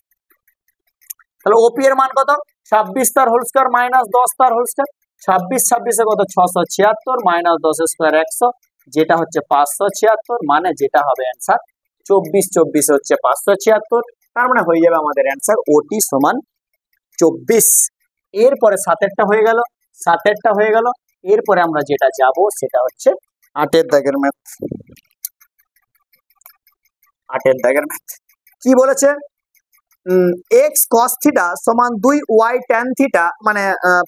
তাহলে ওপি এর মান কত? 26 তার হোল স্কয়ার মাইনাস 10 তার হোল স্কয়ার। 26 কত? 676 মাইনাস 10 স্কয়ার 100, যেটা হচ্ছে 576, মানে যেটা হবে অ্যান্সার 24 হচ্ছে 576। তার মানে হয়ে যাবে আমাদের অ্যান্সার ওটি সমান 24। এরপরে 7 হয়ে গেল। এরপরে আমরা যেটা যাব সেটা হচ্ছে 8 দাগের ম্যাথ। 8 দাগের ম্যাথ কি বলেছে? এক্স কস থিটা সমান 2 ওয়াই ট্যান থিটা, মানে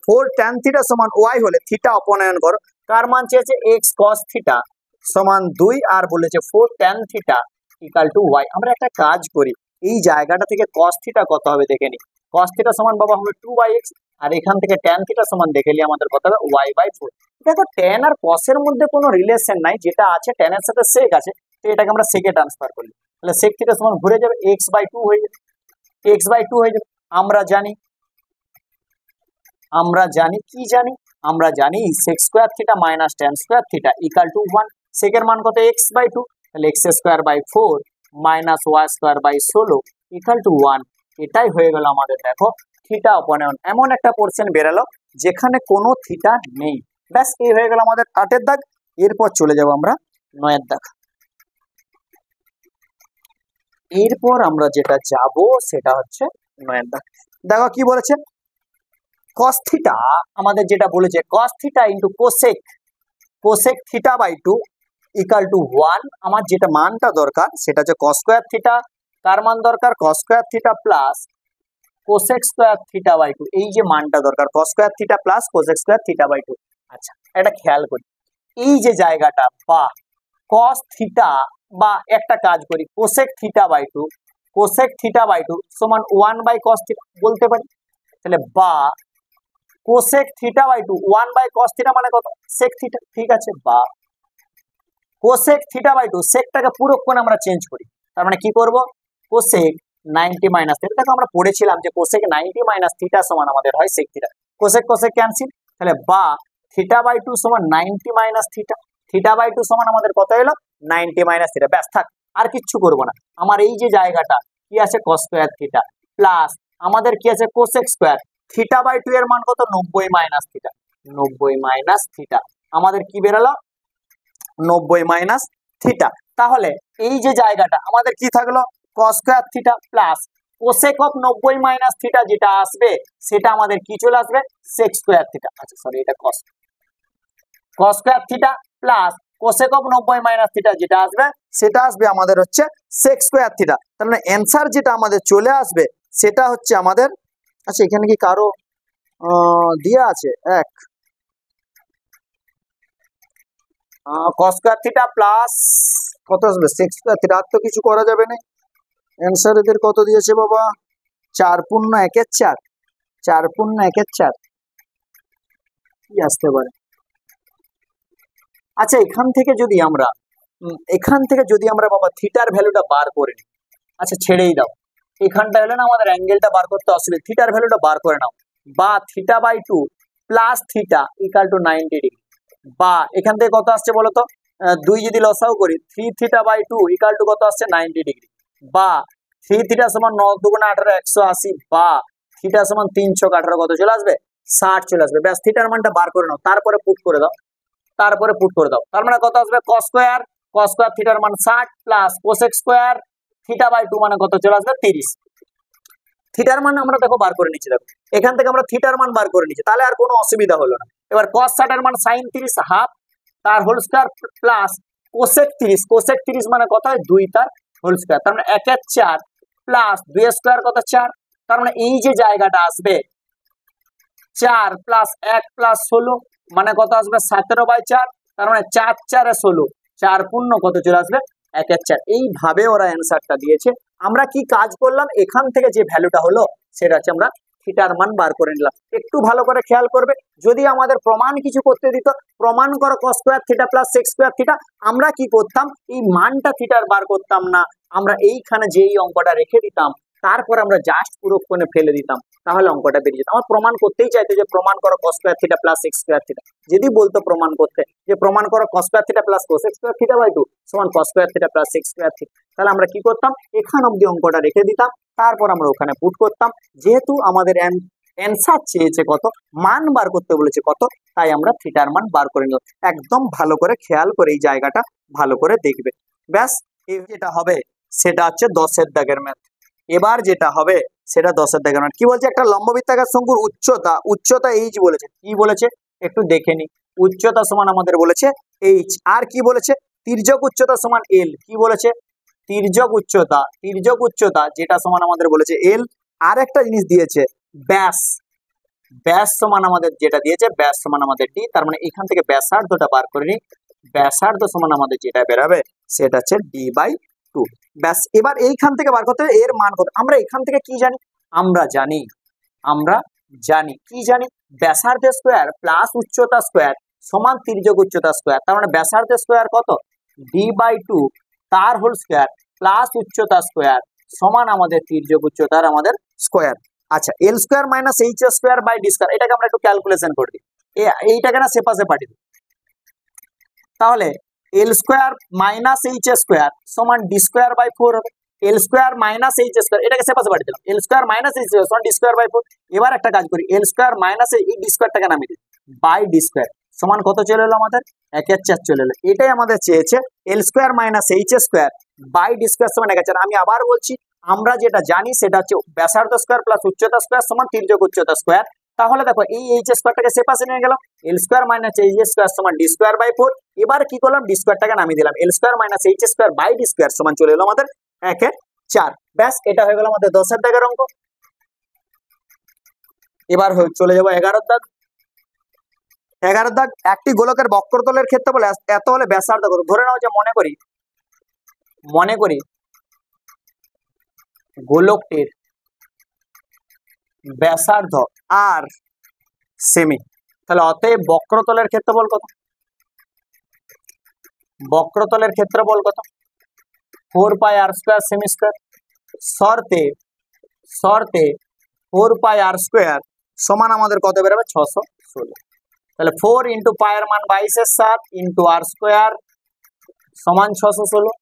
4 ট্যান থিটা সমান ওয়াই হলে থিটা অপনয়ন করো। কার মান চেয়েছে? এক্স কস থিটা সমান 2 আর বলেছে 4 tan theta equal to Y. আমরা একটা কাজ করি, এই জায়গাটা থেকে কস থিটা কত হবে দেখে নি। কস থিটা সমান বাবা হবে 2/x, আর এখান থেকে ট্যান থিটা সমান দেখে নিই আমাদের কত হবে y/4। দেখো ট্যান আর কসের মধ্যে কোনো রিলেশন নাই, যেটা আছে ট্যানের সাথে সেক আছে, তো এটাকে আমরা সেকে ট্রান্সফার করি, তাহলে সেক থিটা সমান ঘুরে যাবে x/2 হয়ে যাবে, x/2 হয়ে যাবে। আমরা জানি কি জানি, আমরা জানি sec square theta minus tan square theta equal to 1। সেকের মান কত x/2, তাহলে x²/4 minus y²/16 equal to 1। এটাই হয়ে গেল আমাদের দেখো থিটা অপন এমন একটা পোর্শন বেরালো যেখানে কোনো থিটা নেই। ব্যাস এই হয়ে গেল আমাদের 8 দাগ। এরপর চলে যাব আমরা 9 দাগ। এরপর আমরা যেটা যাব সেটা হচ্ছে 9 দাগ। দেখো কি বলেছে, cos থিটা আমাদের যেটা বলেছে cos theta into cosec theta equal to 1। আমার যেটা মানটা দরকার সেটা হচ্ছে cos স্কয়ার থিটা, কার মান দরকার cos square theta plus cosec square theta, এই যে মানটা দরকার cos square theta plus cosec square theta. আচ্ছা এটা খেয়াল করি, এই যে জায়গাটা বা cos থিটা বা একটা কাজ করি কোসেক থিটা/2 সমান 1/cos থিটা বলতে পারি, তাহলে বা কোসেক থিটা/2 1/cos থিটা মানে কত sec থিটা, ঠিক আছে, বা কোসেক থিটা/2 সেকটাকে পুরো কোণ আমরা চেঞ্জ করি, তার মানে কি করব কোসেক 90 মাইনাস থিটা। দেখো আমরা পড়েছিলাম যে কোসেক 90 মাইনাস থিটা সমান আমাদের হয় sec থিটা, কোসেক ক্যান্সেল, তাহলে বা থিটা/2 সমান 90 মাইনাস থিটা/2 সমান আমাদের কত হলো 90 মাইনাস থিটা। ব্যাস থাক, আর কিচ্ছু করব না। আমার এই যে জায়গাটা কি আছে cos স্কয়ার থিটা প্লাস আমাদের কি আছে কোসেক স্কয়ার থিটা/2 এর মান কত 90 মাইনাস থিটা, আমাদের কি বেরোলো 90 মাইনাস থিটা। তাহলে এই যে জায়গাটা আমাদের কি থাকলো cos square theta plus cosec of 90 minus theta যেটা আসবে সেটা আমাদের কি চলে আসবে sec স্কয়ার থিটা। আচ্ছা সরি, এটা cos square theta plus cosec of 90 minus theta যেটা আসবে সেটা আসবে আমাদের হচ্ছে sec স্কয়ার থিটা। তার মানে অ্যানসার যেটা আমাদের চলে আসবে সেটা হচ্ছে আমাদের, আচ্ছা এখানে কি কারো দেয়া আছে এক cos স্কয়ার থিটা প্লাস কত আসবে sec স্কয়ার থিটা, আর তো কিছু করা যাবে না। অ্যানসার এদের কত দিয়েছে বাবা 4 পূর্ণ 1 4, 4 পূর্ণ 1 4 কি আসতে পারে। আচ্ছা এখান থেকে যদি আমরা বাবা থিটার ভ্যালুটা বার করে নিই, আচ্ছা ছেড়েই দাও, এখানটা হলো না আমাদের অ্যাঙ্গেলটা বার করতে অসুবিধা, থিটার ভ্যালুটা বার করে নাও, বা theta plus theta equal to 90 degree, বা এখান থেকে কত আসছে বলো তো 2 যদি লসাও করি 3 থিটা/2 ইকুয়াল টু কত আসছে 90 ডিগ্রি, বা 3 থিটা সমান 9 দুগুণে 18 180, বা থিটা সমান 318 কত চলে আসবে 60 চলে আসবে। ব্যাস থিটার মানটা বার করে নাও, তারপরে পুট করে দাও, তার মানে কত আসবে cos স্কয়ার থিটার মান 60 প্লাস কোসেক স্কয়ার থিটা/2 মানে কত চলে আসবে 30। থিটার মান আমরা দেখো বার করে নিচ্ছি, দেখো এখান থেকে আমরা থিটার মান বার করে নিচ্ছি, তাহলে আর কোনো অসুবিধা হলো না। এবার cos 60 এর মান sin 30 হাফ তার হোল স্কয়ার প্লাস কোসেক 30 মানে কত হয় 2 তার হোল স্কয়ার, তার মানে 1 4 প্লাস 2 স্কয়ার কত 4, তার মানে এই যে জায়গাটা আসবে 4 প্লাস 1 প্লাস 16 মানে কত আসবে 17/4, তার মানে 4 4 16, 4 পূর্ণ কত চলে আসবে 1 4। এইভাবে ওরা অ্যান্সারটা দিয়েছে। আমরা কি কাজ করলাম, এখান থেকে যে ভ্যালুটা হলো সেটা হচ্ছে আমরা থিটার মান বার করে নিলাম। একটু ভালো করে খেয়াল করবে, যদি আমাদের প্রমাণ কিছু করতে দিত, প্রমাণ করো cos square theta plus sec square theta, আমরা কি করতাম এই মানটা থিটার বার করতাম না, আমরা এইখানে যেই অঙ্কটা রেখে দিতাম তারপর আমরা জাস্ট পুরো কোণে ফেলে দিতাম, তাহলে অঙ্কটা বেরিয়ে যেত। আমার প্রমাণ করতেই চাইতো যে প্রমাণ করো cos square theta plus sec square theta, যদি বলতো প্রমাণ করতে যে প্রমাণ করো cos square theta plus cosec square theta সমান cos square theta plus sec square theta, তাহলে আমরা কি করতাম এখান অবধি অঙ্কটা রেখে দিতাম, তারপর আমরা ওখানে পুট করতাম। যেহেতু আমাদের অ্যান্সার চেয়েছে কত, মান বার করতে বলেছে কত, তাই আমরা থিটার মান বার করে নিলাম। একদম ভালো করে খেয়াল করে এই জায়গাটা ভালো করে দেখবে। ব্যাস যেটা হবে সেটা হচ্ছে 10 দাগের ম্যাথ। এবার যেটা হবে সেটা 10 দাগের ম্যাথ। কি বলছে, একটা লম্ববৃত্তাকার শঙ্কুর উচ্চতা h বলেছে, কি বলেছে একটু দেখে নি। উচ্চতা সমান আমাদের বলেছে h, আর কি বলেছে তির্যক উচ্চতা সমান l, কি বলেছে তির্যক উচ্চতা যেটা সমান আমাদের বলেছে l, আর একটা জিনিস দিয়েছে ব্যাস সমান আমাদের যেটা দিয়েছে ব্যাস সমান আমাদের d, তার মানে এখান থেকে ব্যাসার্ধটা বার করে নি, ব্যাসার্ধ সমান আমাদের যেটা বেরাবে সেটা হচ্ছে d/2। ব্যাস এবার এইখান থেকে বার করতে হবে এর মান কত। আমরা এখান থেকে কি জানি, আমরা জানি, কি জানি? ব্যাসার্ধ স্কোয়ার প্লাস উচ্চতা স্কোয়ার সমান তির্যক উচ্চতা স্কোয়ার। তার মানে ব্যাসার্ধ স্কোয়ার কত? d/2 তার হোল স্কোয়ার প্লাস উচ্চতা স্কোয়ার সমান আমাদের তির্যক উচ্চতার আমাদের স্কোয়ার। আচ্ছা, L square minus H square by D square, এটাকে আমরা একটু ক্যালকুলেশন করে দিই। এইটাকে না সেপাশে পাঠিয়ে দিই। তাহলে এল স্কোয়ার মাইনাস এইচ স্কোয়ার সমান ডি স্কোয়ার বাই 4 হবে। এল স্কোয়ার মাইনাস এইচ স্কোয়ার, এটাকে সেপাশে পাঠিয়ে দিলাম। L square minus H square সমান ডি স্কোয়ার বাই 4। এবার একটা কাজ করি, এল স্কোয়ার মাইনাস এই ডি স্কোয়ারটাকে নামিয়ে দিই, বাই ডি স্কোয়ার সমান কত চলে এলো আমাদের? 1/4 চলে এলো। এটাই আমাদের চেয়েছে, L square minus H square by D square সমান 1/4। আমি আবার বলছি, আমরা যেটা জানি সেটা হচ্ছে ব্যাসার্ধ স্কোয়ার প্লাস উচ্চতা স্কোয়ার সমান তির্যক উচ্চতা স্কোয়ার। তাহলে দেখো এই এইচ স্কোয়ারটাকে সে পাশে নিয়ে গেলাম, L square minus H square সমান ডি স্কোয়ার বাই 4। এবার কি করলাম? ডি স্কোয়ারটাকে নামিয়ে দিলাম, L square minus H square by D square সমান চলে এলো আমাদের 1/4। ব্যাস, এটা হয়ে গেল আমাদের 10 দাগের অঙ্ক। এবার চলে যাবো 11 দাগ। 11 দাগ, একটি গোলকের বক্রতলের ক্ষেত্রফল এত হলে ব্যাসার্ধ কত? ধরে নাও যে মনে করি গোলকটির ব্যাসার্ধ আর সেমি, তাহলে অতএব বক্রতলের ক্ষেত্রফল কত? বক্রতলের ক্ষেত্রফল কত? 4 পাই আর স্কোয়ার সেমি স্কোয়ার। শর্তে 4 পাই আর স্কোয়ার সমান আমাদের কত বেরোবে? 616। তাহলে 4 ইন্টু পায়ের মান 22/7 ইন্টু আর স্কোয়ার সমান 616।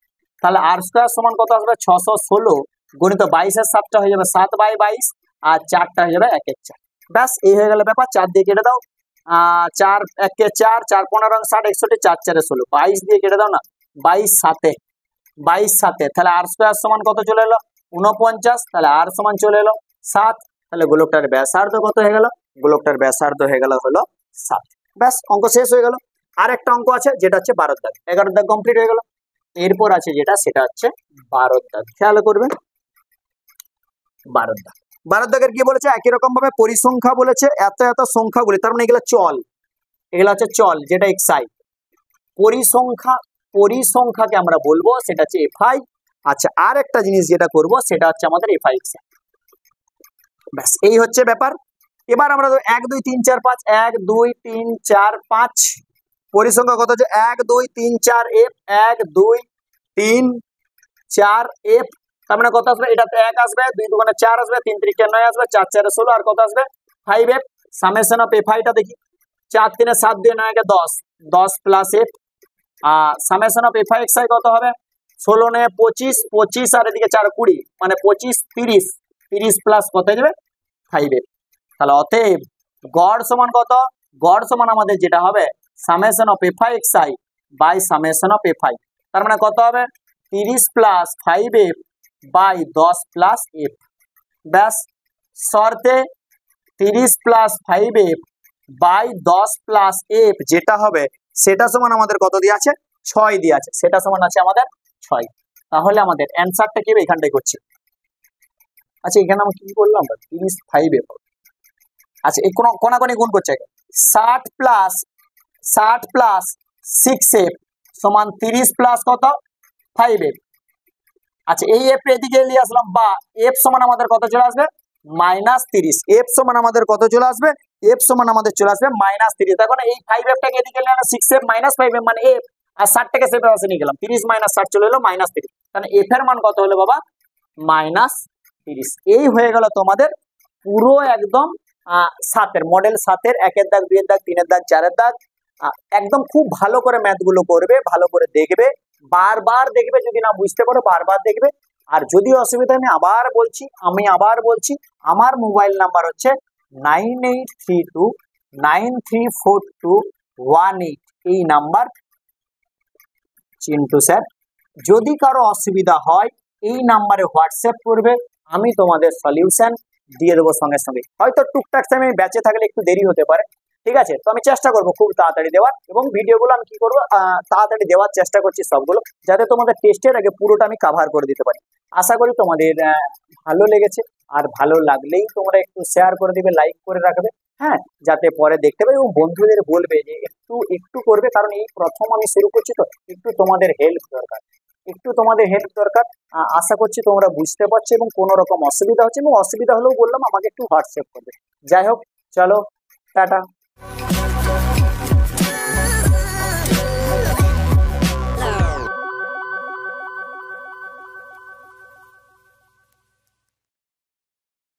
তাহলে আর স্কোয়ার সমান কত আসবে? 616 গণিত 22/7টা হয়ে যাবে 7/22 আর 4টা হয়ে যাবে 1/4। ব্যাস, এই হয়ে গেল ব্যাপার। 4 দিয়ে কেটে দাও, 4 1 4 4 15 60 61 4 4 16 22 দিয়ে কেটে দাও না, 22 7 তাহলে আর স্কোয়ার সমান কত চলে এলো? 49। তাহলে আর সমান চলে এলো 7। তাহলে গোলকটার ব্যাসার্ধ কত হয়ে গেল? গোলকটার ব্যাসার্ধ হয়ে গেল হলো 7। ব্যাস, অঙ্ক শেষ হয়ে গেল। আর একটা অঙ্ক আছে যেটা হচ্ছে 12 দাগ। 11 দাগ কমপ্লিট হয়ে গেল। এরপর আছে যেটা, সেটা হচ্ছে 12 দাগ। খেয়াল করবেন 12 দাগ। 12 দাগের কি বলেছে? একই রকম ভাবে পরিসংখ্যা বলেছে, এত এত সংখ্যাগুলি, তার মানে এগুলো চল, এগুলো হচ্ছে চল, যেটা এক্সআই। পরিসংখ্যাকে আমরা বলবো সেটা হচ্ছে এফআই। আচ্ছা, আর একটা জিনিস যেটা করব সেটা হচ্ছে আমাদের এফআই এক্সআই। ব্যাস, এই হচ্ছে ব্যাপার। এবার আমরা 1 2 3 4 5 1 2 3 4 5 পরিসংখ্যা কত হচ্ছে? 1 2 3 4 এফ 1 2 3 4 এফ। তার মানে কত আসবে? এটাতে 1 আসবে, 2 2 4 আসবে, 3 3 9 আসবে, 4 4 16 আর কত আসবে? 5 এফ। সামেশন অফ এফআইটা দেখি, 4 3 7 2 9 10 10 plus F. Summation of F I XI কত হবে? 16 9 25 25 আর এদিকে 4 20 মানে 25 30 30 প্লাস কত হয়ে যাবে? 5 এফ। তাহলে অতএব গড় সমান কত? গড় সমান আমাদের যেটা হবে summation of F I X I by summation of F I. তার মানে কত হবে? 30 plus 5 F by 10 plus F. ব্যাস, শর্তে 30 plus 5 F by 10 plus F যেটা হবে সেটা সমান আমাদের কত দিয়ে আছে? 6 দিয়ে আছে। সেটা সমান আছে আমাদের 6। তাহলে আমাদের অ্যান্সারটা কি হবে? এখানটাই করছি। আচ্ছা, এখানে আমরা কি করলাম? 30 5 এফ। আচ্ছা, এই কোনাকোনি গুণ করছে। 60 প্লাস 6 এফ সমান 30 প্লাস কত? 5 এফ। আচ্ছা, এই এফ এদিকে নিয়ে আসলাম, বা এফ সমান আমাদের কত চলে আসবে? -30। এফ সমান আমাদের কত চলে আসবে? এফ সমান আমাদের চলে আসবে -30। দেখো না, এই 5 এফটাকে এদিকে নিয়ে আনলাম, 6 এফ -5 এফ মানে এফ, আর 60 টাকে সেফ পাশে নিয়ে গেলাম, 30 - 60 চলে এলো -30। তাহলে এফ এর মান কত হলো বাবা? -30। এই হয়ে গেল তোমাদের পুরো একদম 7-এর মডেল 7-এর 1-এর দাগ 2-এর দাগ 3-এর দাগ 4-এর দাগ। একদম খুব ভালো করে ম্যাথ গুলো করবে, ভালো করে দেখবে, বারবার দেখবে, যদি না বুঝতে পারো বারবার দেখবে। আর যদি অসুবিধা আমি আবার বলছি আমার মোবাইল নাম্বার হচ্ছে 9832934218। এই নাম্বার চিন্টু স্যার। যদি কারো অসুবিধা হয় এই নাম্বারে হোয়াটসঅ্যাপ করবে, আমি তোমাদের সলিউশন দিয়ে দেবো সঙ্গে সঙ্গে। হয়তো টুকটাক টাইমে ব্যাচে থাকলে একটু দেরি হতে পারে, ঠিক আছে? তো আমি চেষ্টা করবো খুব তাড়াতাড়ি দেওয়ার, এবং ভিডিওগুলো আমি কি করবো তাড়াতাড়ি দেওয়ার চেষ্টা করছি সবগুলো, যাতে তোমাদের টেস্টের আগে পুরোটা আমি কভার করে দিতে পারি। আশা করি তোমাদের ভালো লেগেছে। আর ভালো লাগলেই তোমরা একটু শেয়ার করে দিবে, লাইক করে রাখবে, হ্যাঁ, যাতে পরে দেখতে পাবে, এবং বন্ধুদের বলবে যে একটু করবে, কারণ এই প্রথম আমি শুরু করছি, তো একটু তোমাদের হেল্প দরকার। একটু তোমাদের হেল্প দরকার। আশা করছি তোমরা বুঝতে পারছো এবং কোনো রকম অসুবিধা হচ্ছে, এবং অসুবিধা হলেও বললাম আমাকে একটু হোয়াটসঅ্যাপ করবে। যাই হোক, চলো টাটা।